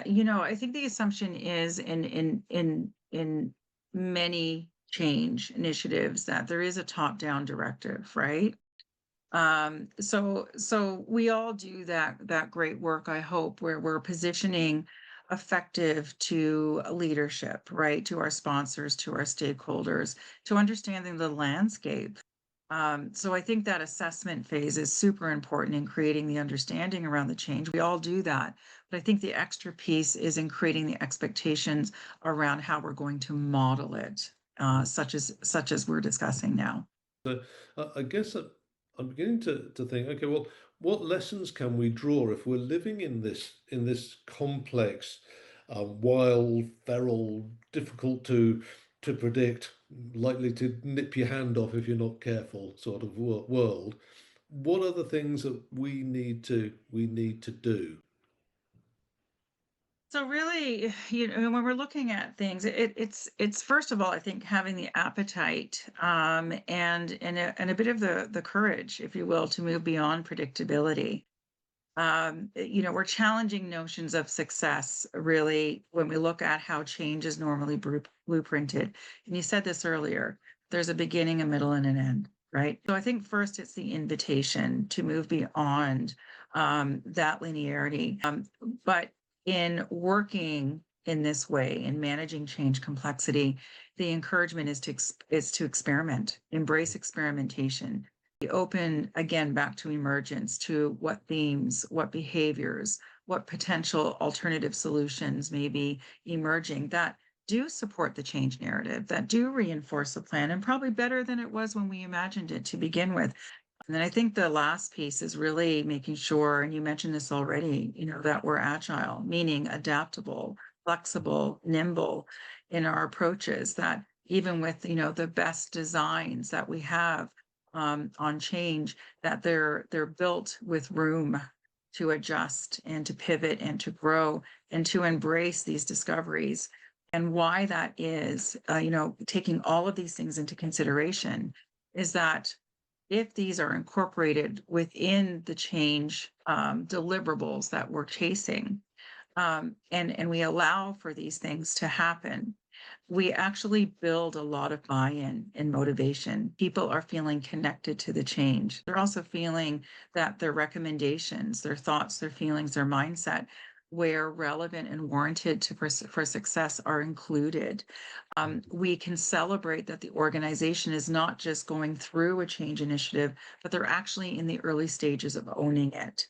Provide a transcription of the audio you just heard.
I think the assumption is in many change initiatives that there is a top-down directive, right? So we all do that great work, I hope, where we're positioning effective to leadership, right? To our sponsors, to our stakeholders, to understanding the landscape. So I think that assessment phase is super important in creating the understanding around the change. We all do that, but I think the extra piece is in creating the expectations around how we're going to model it, such as we're discussing now. So I guess I'm beginning to think, okay, well, what lessons can we draw if we're living in this complex, wild, feral, difficult to predict, likely to nip your hand off if you're not careful sort of world? What are the things that we need to do? So really, when we're looking at things, it's first of all, I think having the appetite and a bit of the courage, if you will, to move beyond predictability. We're challenging notions of success really when we look at how change is normally blueprinted. And you said this earlier, there's a beginning, a middle, and an end, right? So I think first it's the invitation to move beyond that linearity. But in working in this way, in managing change complexity, the encouragement is to experiment, embrace experimentation, be open again back to emergence, to what themes, what behaviors, what potential alternative solutions may be emerging that do support the change narrative, that do reinforce the plan, and probably better than it was when we imagined it to begin with. And then I think the last piece is really making sure, and you mentioned this already, that we're agile, meaning adaptable, flexible, nimble in our approaches, that even with, the best designs that we have on change, that they're built with room to adjust and to pivot and to grow and to embrace these discoveries. And why that is, taking all of these things into consideration is that if these are incorporated within the change deliverables that we're chasing, and we allow for these things to happen, we actually build a lot of buy-in and motivation. People are feeling connected to the change. They're also feeling that their recommendations, their thoughts, their feelings, their mindset, where relevant and warranted for success, are included. We can celebrate that the organization is not just going through a change initiative, but they're actually in the early stages of owning it.